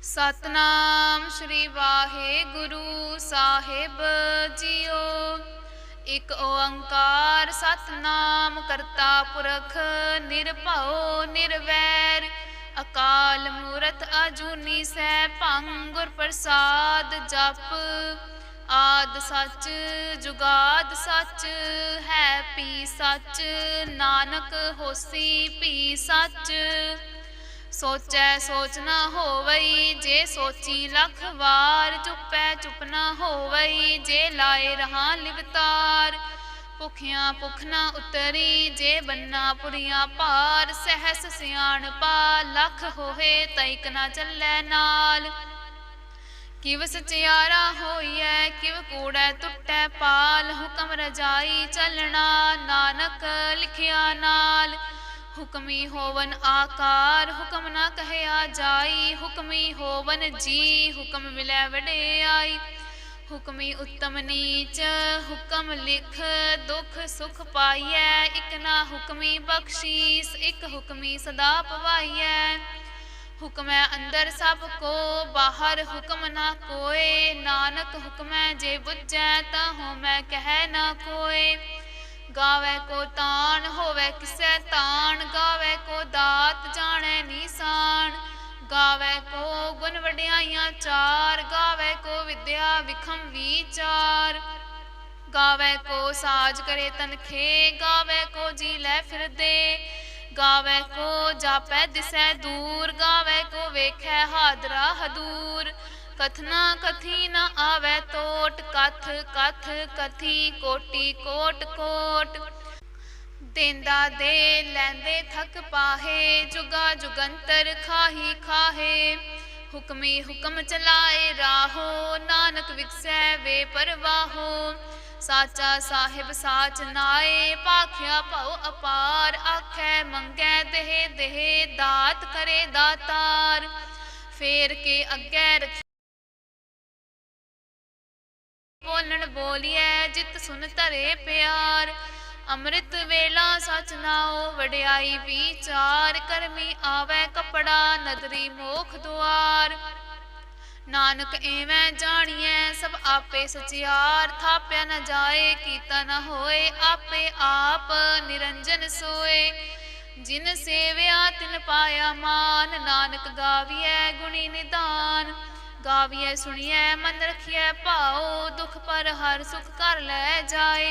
सतनाम श्री वाहेगुरु साहिब जियो। एक ओंकार सतनाम करता पुरख निरभਉ निरवैर। अकाल मूरत अजूनी सैभं गुर प्रसाद जप। आद सच जुगाद सच है पी सच। नानक होसी पी सच। सोचै सोच न होवई जे सोची लख वार। चुपै चुप न होवई जे लाए रहा लिवतार। भुखियां भुख न उतरी जे बन्ना पुरियां पार। सहस सियाणपा लख होए तैक न चलै नाल। किव सचियारा होइए किव कूड़ै टुटै पाल। हुक्म रजाई चलना नानक लिखिया नाल। हुक्मी होवन आकार हुक्म न कहया जाई। हुक्मी होवन जी हुक्म मिलै वडेआई। हुक्मी उत्तम नीच हुक्म लिख दुख सुख पाइयै। इक ना हुक्मी बख्शीस इक हुक्मी सदा पवाइयै। हुक्मै अंदर सब को बाहर हुक्म न कोय। नानक हुक्मै जे बुझै ताहू मैं कहै न कोय। गावै को तान होवै किसै तान। गावै को दात जाणै नीसान। गावै को गुण वड्याइयां चार। गावै को विद्या विखम विचार। गावै को साज करे तनखे। गावै को जी लै फिरदे। गावै को जापै दिसै दूर। गावै को वेखै हादरा हदूर। कथना कथी न आवै तोट। कथ कथ कथी कोटि कोट कोट। देंदा दे लैंदे थक पाहे। जुगा जुगंतर खाही खाहे। हुक्मी हुक्म चलाए राहो। नानक विकसै वे परवाहो। साचा साहिब साच नाए। भाख्या भउ अपार। आखै मंगै देह देह दात करे दातार। फेर के अग्गै रखी बोलन बोलिए जित सुन धरे प्यार। अमृत वेला सच नाओ वड्याई विचार। करमी आवै कपड़ा नदरी मोख दुआर। नानक एवं जानिए सब आपे सचियार। थाप्या न जाए कीता न होए आपे आप निरंजन सोए। जिन सेव्या तिन पाया मान। नानक गाविए गुणी निदान। गाविए सुनिए मन रखिए भाओ। दुख पर हर सुख कर लै जाए।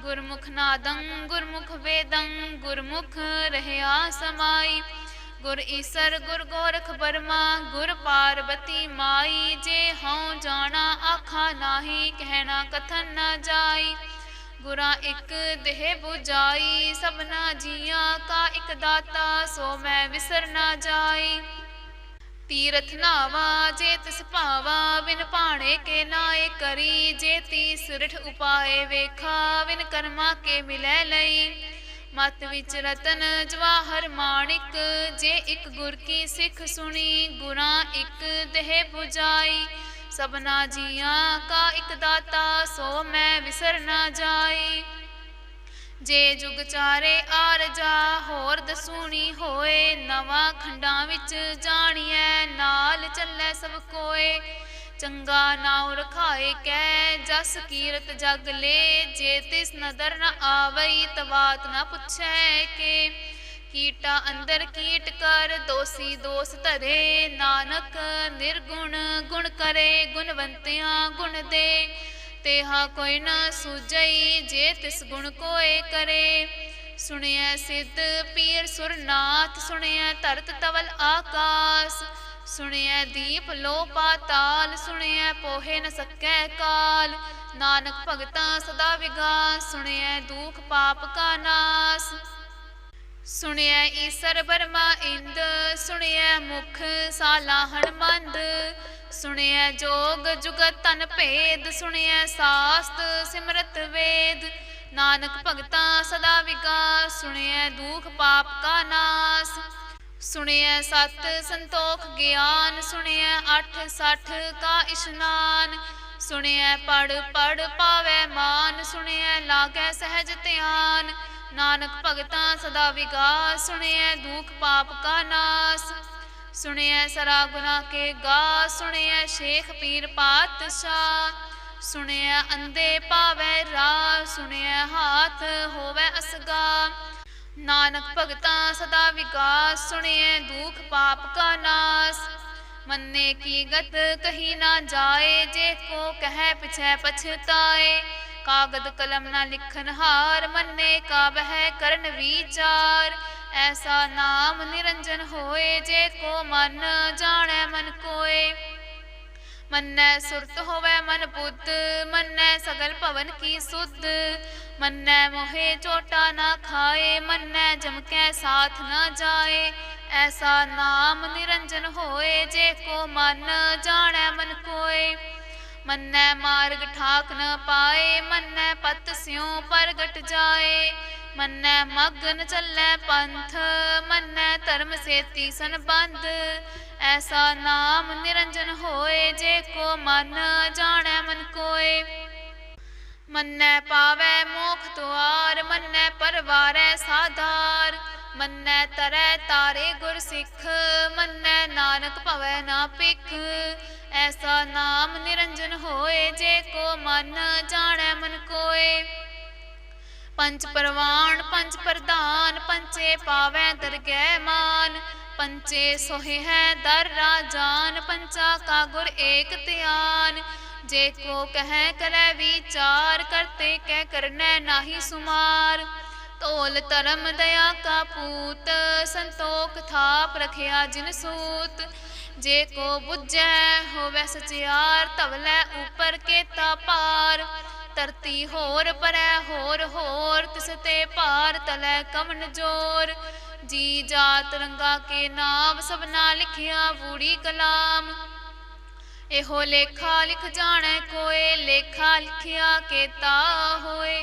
गुरमुख नादं गुरमुख वेदं गुरमुख रहया समाई। गुर ईसर गुर गोरख बर्मा गुर पार्वती माई। जे हऊँ जाना आखा नाही कहना कथन न जाई। गुरा एक देह बुझाई सबना जिया का एक दाता। सो मैं विसर न जाई। तीरथ नावा जे तिस भावा। बिन भाणे के नाए करी। जे तीस रिठ उपाए वेखा। बिन कर्मा के मिलै लई। मत विच रतन जवाहर माणिक। जे एक गुर की सिख सुनी। गुरा एक देह बुझाई। सबना जिया का एक दाता। सो मैं विसर न जाई। जे जुग चारे आरजा होर दसूनी होए। नवा खंडां विच जानिए नाल चलै सब कोए। चंगा नाउ रखाए कै जस कीरत जग ले। जे तिस नदर न आवई तवात न पुछै के। कीटा अंदर कीट कर दोषी दोष धरे। नानक निर्गुण गुण करे गुणवंतियां गुण दे। तेहा कोई न सूझई जे तिस गुण कोय करे। सुनिए सिद्ध पीर सुरनाथ। सुनिए धरत तवल आकाश। सुनिए दीप लो पाताल। सुनिए पोहे न सकै काल। नानक भगता सदा विगास। सुनिए दुख पाप का नाश। सुनिए ईसर बर्मा इंद। सुनिए मुख सालाहण मंद। सुनिए जोग जुगत तन भेद। सुनिए सास्त सिमरत वेद। नानक भगता सदा विगास। सुनिए दुख पाप का नाश। सुनिए सत संतोख ज्ञान। सुनिए अठ सठ का इशनान। सुनिए पढ़ पढ़ पावै मान। सुनिए लागै सहज ध्यान। नानक भगता सदा विगास। सुनिए दुख पाप का नाश। सुनिए सरा गुना के गा, सुनिए शेख पीर पातशाह। सुनिए अंधे पावै राह, सुनिए हाथ होवै असगा। नानक भगता सदा विकास, सुनिए दुख पाप का नाश। मन्ने की गत कही ना जाए, जे को कह पिछै पछताए। कागद कलम ना लिखन हार, मन्ने का बह करन विचार। ऐसा नाम निरंजन होए, जे को मन जाने मन कोय। मन्नै सुरत होवै मन बुद्ध, मन्नै सगल पवन की सुध। मन्नै मोहे चोटा ना खाए, मन्नै जमकै साथ न जाए। ऐसा नाम निरंजन होए, जे को मन जाने मन कोय। मन्नै मार्ग ठाक न पाए, मन्नै पत स्यों परगट जाए। मन्नै मगन चलै पंथ, मन्नै धर्म सेती संबंध। ऐसा नाम निरंजन होए, जे को मन जाने मन कोय। मन्नै पावै मोख द्वार, मन्नै परवारै साधार। मन्नै तरै तारे गुर सिख, मन्नै नानक भवै ना पिख। ऐसा नाम निरंजन होए, जे को मन जाने मन कोय। पंच परवान पंच प्रधान, पंचे पावै दरगह मान। पंचे सोहे है दर राजान, पंचा का गुर एक ध्यान। जे को कह करे विचार, करते कह करनै नाहि सुमार। तोल धर्म दया का पूत, संतोख थाप रखिया जिन सूत। जे को बुझै होवै सचियार, तवलै ऊपर केता पार। धरती होर परै होर होर, तिसते पार तलै कवन जोर। जी जात रंगा के नाम, सबना लिखिया बूढ़ी कलाम। एहो लेखा लिख जाने कोय, लेखा लिखिया केता होए।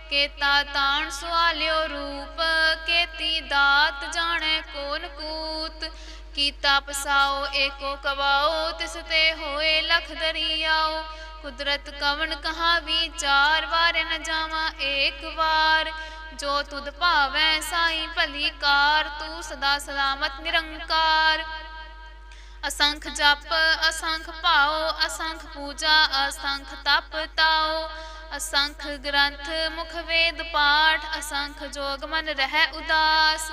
केता ताण सुआलियो रूप, केती दात जाने कोन कूत। कीता पसाओ एको कवाओ, तिसते होए लख दरियाओ। कुदरत कवन कहा विचार, वारे न जावा एक बार। जो तुद भावै साईं भली कार, तू सदा सलामत निरंकार। असंख जप असंख भाओ, असंख पूजा असंख तप ताओ। असंख ग्रंथ मुख वेद पाठ, असंख जोग मन रह उदास।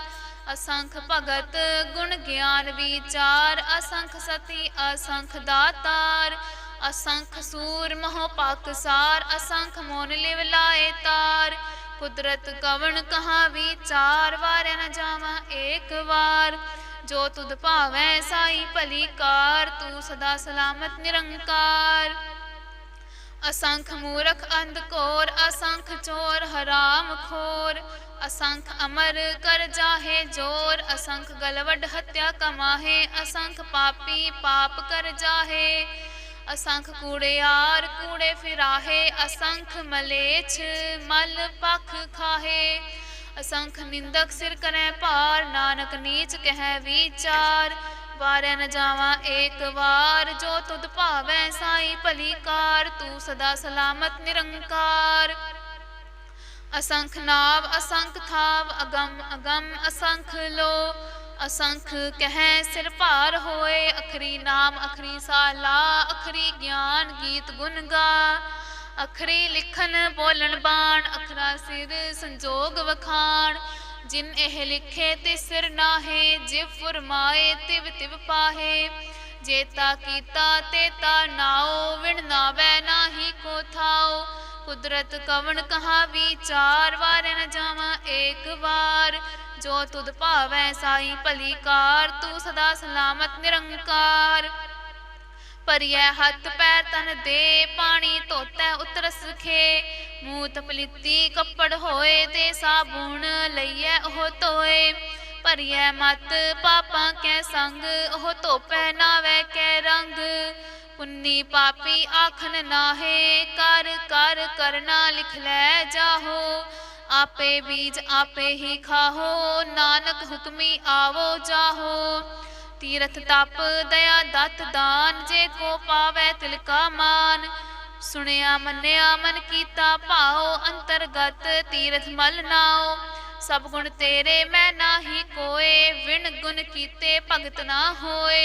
असंख भगत गुण ज्ञान विचार, असंख सती असंख दातार। असंख सूर मोह पाकसार, असंख मोन लिव लाए तार। कुदरत कवन कहा विचार, वारे न जावा एक बार। जो तुद भावै साईं भली कार, तू सदा सलामत निरंकार। असंख मूरख अंधकोर, असंख चोर हराम खोर। असंख अमर कर जाहे जोर, असंख गलवड हत्या कमाहे। असंख पापी पाप कर जाहे, असंख कूड़ेयार कूड़े फिराहे। असंख मलेच्छ मल पख खाहे। असंख निंदक सिर करै पार, नानक नीच कह विचार। वारे न जावा एक बार, जो तुद भावै साईं भली कार। तू सदा सलामत निरंकार। असंख नाव असंख थाव, अगम अगम असंख लो। असंख कह सिर भार होए, अखरी नाम अखरी साला। अखरी ज्ञान गीत गुण गा, अखरी लिखन बोलन बाण। अखरा सिर संजोग वखाण, जिन एह लिखे ते सिर नाहे। जिव फुरमाए तिव तिव पाहे, जेता कीता तेता नाओ। विण नावै नाही को थाओ, कुदरत कवन कहा विचार। वारे न जावा एक बार, जो तुद भावै साईं भली कार। तू सदा सलामत निरंकार। भरियै हथ पैर तन दे, पानी धोतै उतरस खे। मूत पलीती कपड़ होए, ते साबुन लईयै ओह धोए। भरियै मत पापां कै संग, ओह धोपै नावै कै रंग। पुन्नी पापी आखन नाहे, कर कर करना लिख लै जाहो। आपे बीज आपे ही खाहो, नानक हुक्मी आवो जाहो। तीरथ तप दया दत्त दान, जे को पावै तिलका मान। सुनिया मन्निया मन कीता भाओ, अंतरगत तीरथ मल नाओ। सब गुण तेरे मैं नाही कोय, विण गुण कीते भगत ना होए।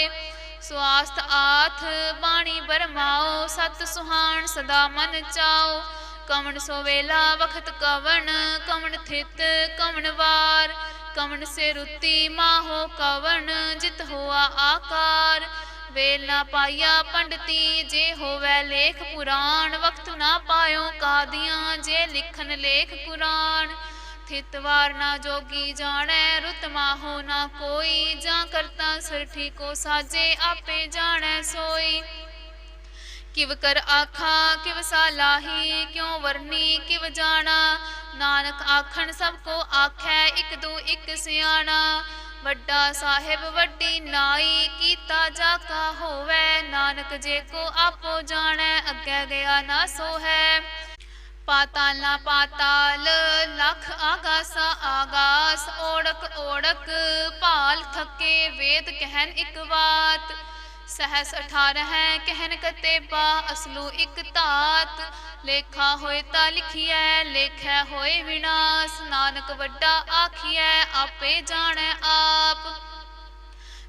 स्वास्थ आथ बाणी बरमाओ, सत सुहान सदा मन चाओ। कवन सो वेला वखत कवन, कवन थित कवन वार। कवन से रुति माहो कवन, जित होआ आकार। वेल ना पाया पंडिती, जे होवै लेख पुराण। वक्त ना पायो कादियां, जे लिखन लेख कुरान। थित वार ना जोगी जाने, रुत माहो ना कोई। जा करता सिर ठीको साजे, आपे जाने सोई। किव कर आखा किव सालाही, क्यों वरनी किव जाना। नानक आखन सबको आखै, इक दो इक सियाना। वड्डा साहिब वड्डी नाई, कीता जाका होवै। नानक जे को आपो जाने, अग्गै गया ना सो है। पाताल ना पाताल, लख आगासा आगास। ओढ़क ओढ़क भाल थके, वेद कहन इक बात। सहस 18 कहन कतेबा, असलू इक तात। लेखा होए ता लिखिए, लेखै होए विनाश। नानक वड्डा आखिए, आपे जाने आप।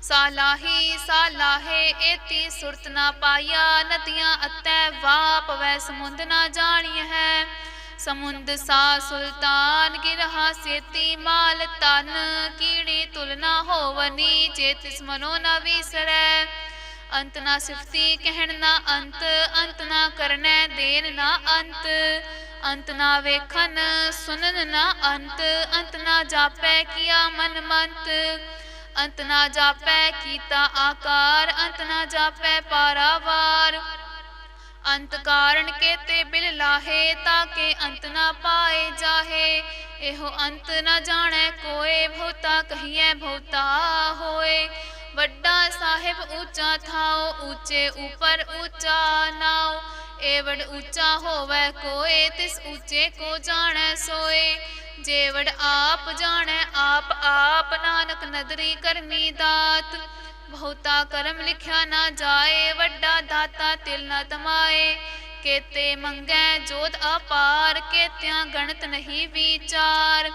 सालाही सालाहे एती सुरत ना पाया। नदियां अतै वाह पवै, समुंद ना जानी है। समुंद सा सुल्तान गिरहा सेती, माल तन कीड़ी तुलना होवनी। चेतिस मनो ना विसरै, अंत ना सिफती कहन ना अंत। अंत ना करनै देन ना अंत। अंत ना वेखन सुनन ना अंत। अंत ना जापै किया मन मंत। अंत ना जापै कीता आकार। अंत ना जापै पारावार। अंत कारण केते बिल लाहे, ताके अंत ना पाए जाहे। एहो अंत ना जाने कोय, भोता कहिए भोता होए। वड्डा साहिब ऊंचा थाओ, ऊंचे ऊपर ऊंचा नाओ। एवड ऊंचा होवै कोय, तिस ऊंचे को जाने सोए। जेवड आप जाने आप आप, नानक नदरी करनी दात। बहुता करम लिखा ना जाए, वड्डा दाता तिल न तमाए। केते मंगै जोत अपार, केत्या गणत नहीं विचार।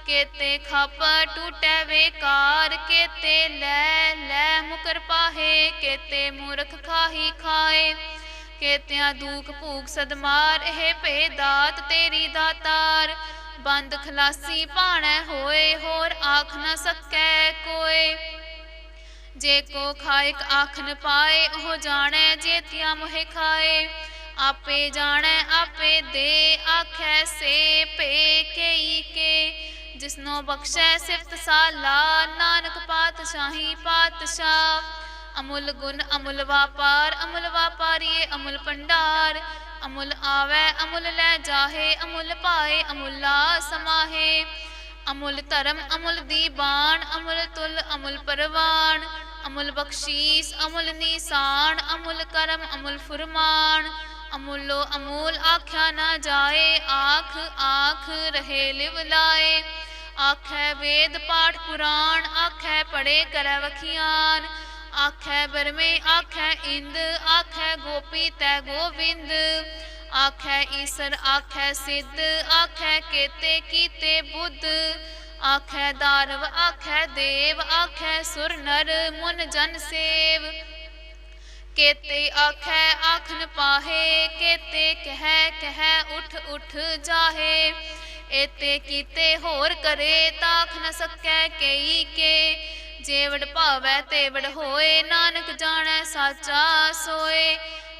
केते खप टूटै बेकार, केते लै लै मुकर पाहे। केते मूर्ख खाही खाए, केत्या दुख भूख सदमार। एह पे दात तेरी दातार। बंद खलासी भाणै होए, होर आख न सकै कोय। जे को खायक आखन पाए, ओह जाने जेतिया मोहे खाए। आपे जाने आपे दे, आखै से पे केई के। जिसनो बख्शै सिफत साला, नानक पातशाही पातशाह। अमुल गुण अमुल वापार, अमुल वापारिये अमुल भंडार। अमुल आवे अमुल लै जाहे, अमुल पाए अमुला समाहे। अमुल धर्म अमुल दीबान, अमुल तुल अमुल परवान। अमुल बख्शीस अमुल निशान, अमुल करम अमुल फुरमान। अमुलो अमूल आख्या ना जाए, आख आख रहे लिव लाए। आखै वेद पाठ पुराण, आखै पढ़े करै वखियान। आखै बरमे आखै इंद, आखै गोपी तै गोविंद। आखै ईसर आखै सिद्ध, आखै केते कीते बुद्ध। आखै दारव आखै देव, आखै सुर नर मुन जन सेव। केते आखै आखन पाहे, केते कहै कहै उठ उठ जाहे। एते कीते होर करे, ताख न सकै केई के। जेवड़ भावै तेवड़ होए, नानक जाने साचा सोए।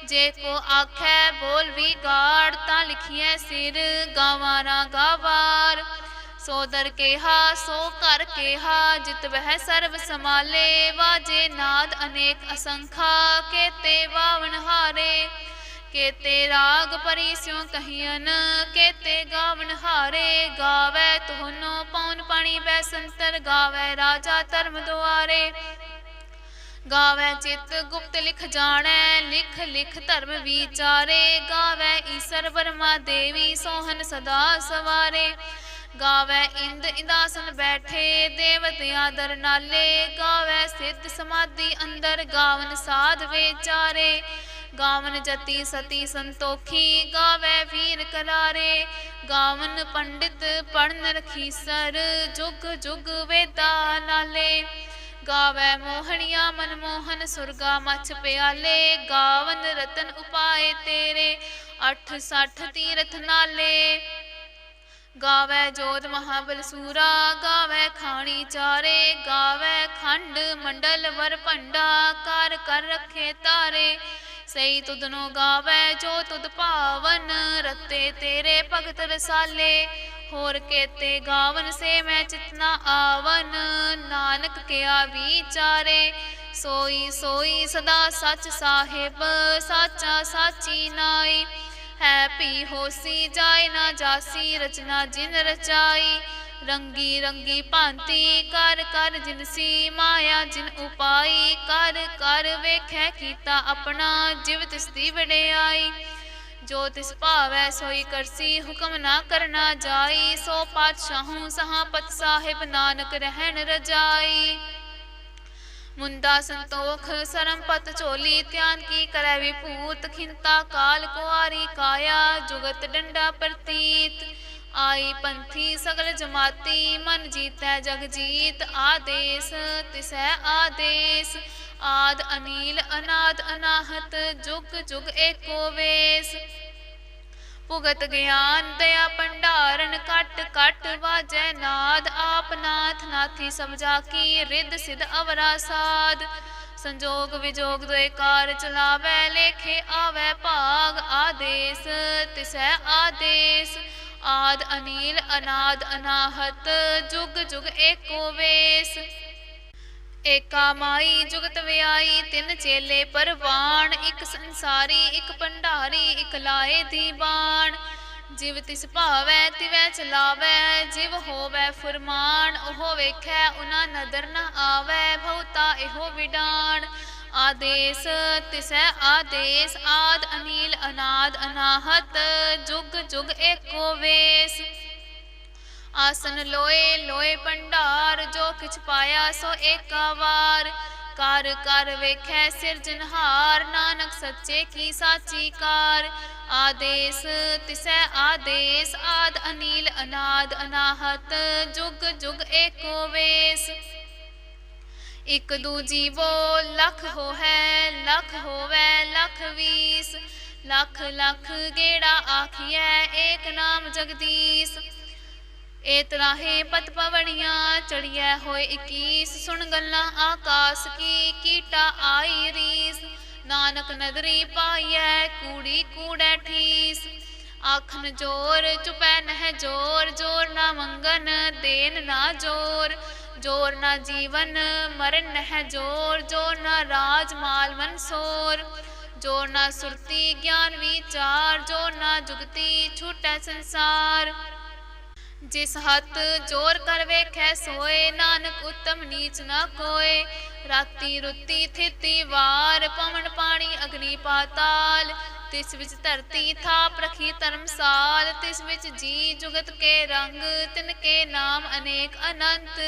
जे को आखै बोल भी गाड़, तां लिखिए सिर गावारा गावार। सो दर केहा सो कर केहा, जित वह सर्व समाले। वाजे नाद अनेक असंखा, केते वावन हारे। केते राग परी स्यों कहियन, केते गावन हारे। गावै तोहनो पौन पानी बैसंतर, गावै राजा धर्म दुआरे। गावै चित गुप्त लिख जानै, लिख लिख धर्म विचारे। गावै ईसर ब्रह्मा देवी, सोहन सदा सवारे। गावै इंद इंदासन बैठे, देवत आदर नाले। गावै सिद्ध समाधि अंदर, गावन साध विचारे। गावन जति सती संतोखी गावे वीर करारे। गावन पंडित पढ़न रखीसर जुग जुग वेदा नाले। गावै मोहनिया मनमोहन सुरगा मछ प्याले। गावन रतन उपाय तेरे अठ सठ तीरथ नाले। गावै जोत महाबल सूरा गावै खाणी चारे। गावै खंड मंडल वर भंडा कर कर रखे तारे। सही तुदनो गावै जो तुद पावन रते तेरे भगत रसाले। होर केते गावन से मैं चितना आवन नानक क्या विचारे। सोई सोई सदा सच साहिब साचा साची नाई। है पी होसी जाय ना जासी रचना जिन रचाई। रंगी रंगी भांति कर कर जिनसी माया जिन उपाई। कर कर वेखै कीता अपना जिव तिसदी वडियाई। जो तिस भावै सोई करसी हुक्म ना करना जाई। सो पातशाहू सहापत साहिब नानक रहन रजाई। मुंदा संतोख सरमपत चोली ध्यान की करै विभूत। खिंता काल कुआरी काया जुगत डंडा प्रतीत। आई पंथी सगल जमाती मन जीतै जग जीत। आदेश तिसै आदेश आद अनील अनाद अनाहत जुग जुग एको वेस। भुगत ज्ञान दया भंडारण कट कट वाजै नाद। आप नाथ नाथी सब जाकी रिद सिद्ध अवरा साध। संजोग विजोग दोए कार चलावै लेखे आवै भाग। आदेश तिसै आदेश आद अनील अनाद अनाहत जुग जुग एको वेस। एका माई जुगत व्याई तिन चेले परवान। इक संसारी इक भंडारी इक लाए दीवान। जिव तिस भावै तिवै चलावै जिव होवै फुरमान। ओहो वेखै उना नदर न आवै बहुता एहो विडान। आदेश तिसै आदेश आद अनील अनाद अनाहत जुग जुग एको वेस। आसन लोए लोए भंडार जो किछ पाया सो एका वार। कर कर वेखै सिरजनहार नानक सच्चे की साची कार। आदेश तिसै आदेश आद अनील अनाद अनाहत जुग जुग एको वेस। इक दूजी वो लख हो है लख होवै लख वीस। लख लख गेड़ा आखियै एक नाम जगदीश। ए तराहे पत पवड़ियां चढ़िया होए 21। सुन गल्ला आकाश की कीटा आई रीस। नानक नदरी पाइयै कूड़ी कूड़ै ठीस। आखन जोर चुपै नह जोर जोर ना मंगन देन ना जोर। जोर ना जीवन मरन नह जोर जोर ना राज माल मनसोर। जोर ना सुरती ज्ञान विचार जोर ना जुगती छूटै संसार। जिस हत जोर कर वेखै सोए नानक उत्तम नीच न कोय। राती रुती थिती वार पवन पानी अग्नि पाताल। तिस विच धरती थाप रखी धर्मसाल। तिस विच जी जुगत के रंग तिनके नाम अनेक अनंत।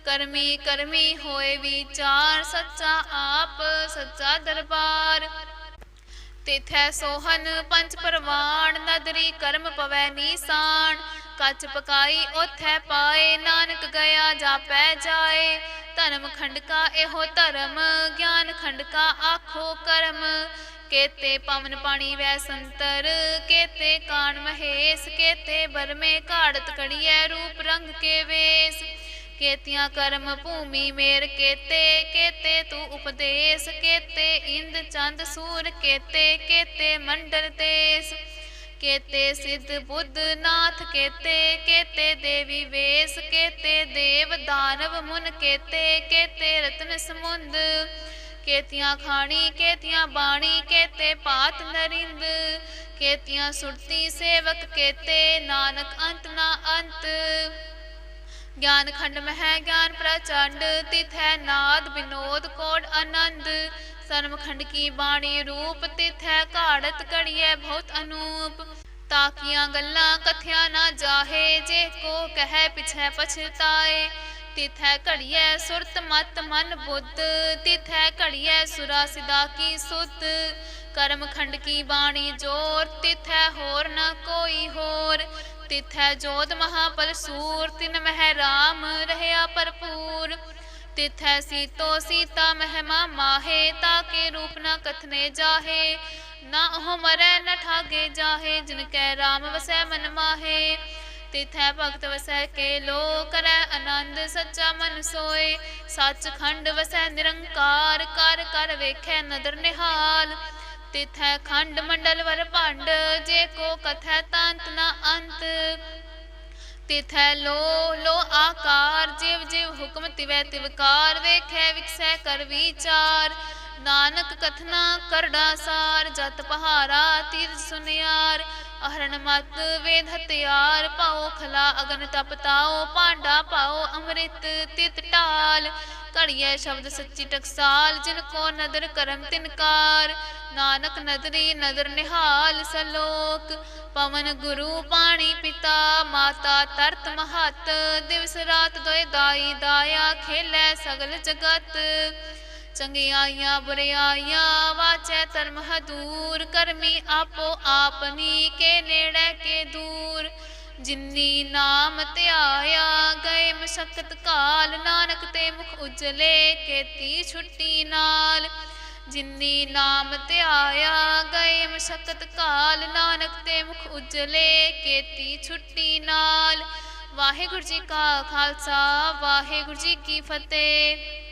करमी करमी होए विचार सच्चा आप सच्चा दरबार। तिथै सोहन पंच परवान नदरी कर्म पवै नीसान। कच पकाई ओथै पाए नानक गया जापै जाए। धर्म खंड का एहो धर्म ज्ञान खंड का आखो कर्म। केते पवन पानी वै संतर केते कान महेश। केते बरमे घाड़त कड़ियै रूप रंग के वेश। केतियां कर्म भूमि मेर केते केते तू उपदेश। केते इंद चंद सूर केते केते मंडल देश। केते सिद्ध बुद्ध नाथ केते केते देवी वेश। केते देव दानव मुन केते केते रत्न समुंद। केतियां खानी केतियां बाणी केते पात नरिंद। केतियां सुरती सेवक केते नानक अंत ना अंत। ज्ञान खंड मह ज्ञान प्रचंड तिथै नाद विनोद कोड आनंद। सर्व खंड की बाणी रूप तिथै घाड़त कड़ियै बहुत अनूप। ताकियां गल्लां कथया ना जाहे जे को कह पिछै पछताए। तिथै घड़ियै सुरत मत मन बुद्ध। तिथै घड़ियै सुरा सिदा की सुध। करम खंड की बाणी जोर, तिथै होर न कोई होर। तिथै जोध महाबल सूर, तिन मह राम रहया भरपूर। तिथै सीतो सीता महिमा माहे, ताके रूप न कथने जाहे। ना ओह मरै न ठागे जाहे, जिनकै राम वसै मन माहे। तिथै भगत वसै के लो, करै आनंद सच्चा मन सोए। सच खंड वसै निरंकार, कर कर वेखै नदर निहाल। तिथै खंड मंडल वर भंड, जे को कथै तांत न अंत। तिथै लो आकार, जिव जिव हुक्म तिवै तिवकार। वेखै विकसै कर विचार, नानक कथना करड़ा सार। जत पहारा तीर्थ सुनियार, अहरण मत वेद हथियार। पाओ खला अगन तप ताओ, पांडा पाओ अमृत तित टाल। घड़िए शब्द सच्ची टकसाल, जिनको नदर करम तिनकार। नानक नदरी नदर निहाल सलोक, पवन गुरु पाणी पिता। माता तरत महत, दिवस रात दोए दाई दाया। खेलै सगल जगत, चंगियाइयां बुरियाइयां। वाचै धर्म दूर, करमी आपो आपनी। के नेड़े के दूर, जिन्नी नाम ध्याया। गए मशक्कत काल, नानक ते मुख उजले। केती छुट्टी नाल, जिन्नी नाम ध्याया। गए मशक्कत काल, नानक ते मुख उजले। केती छुट्टी नाल। वाहिगुरू जी का खालसा, वाहिगुरू जी की फतेह।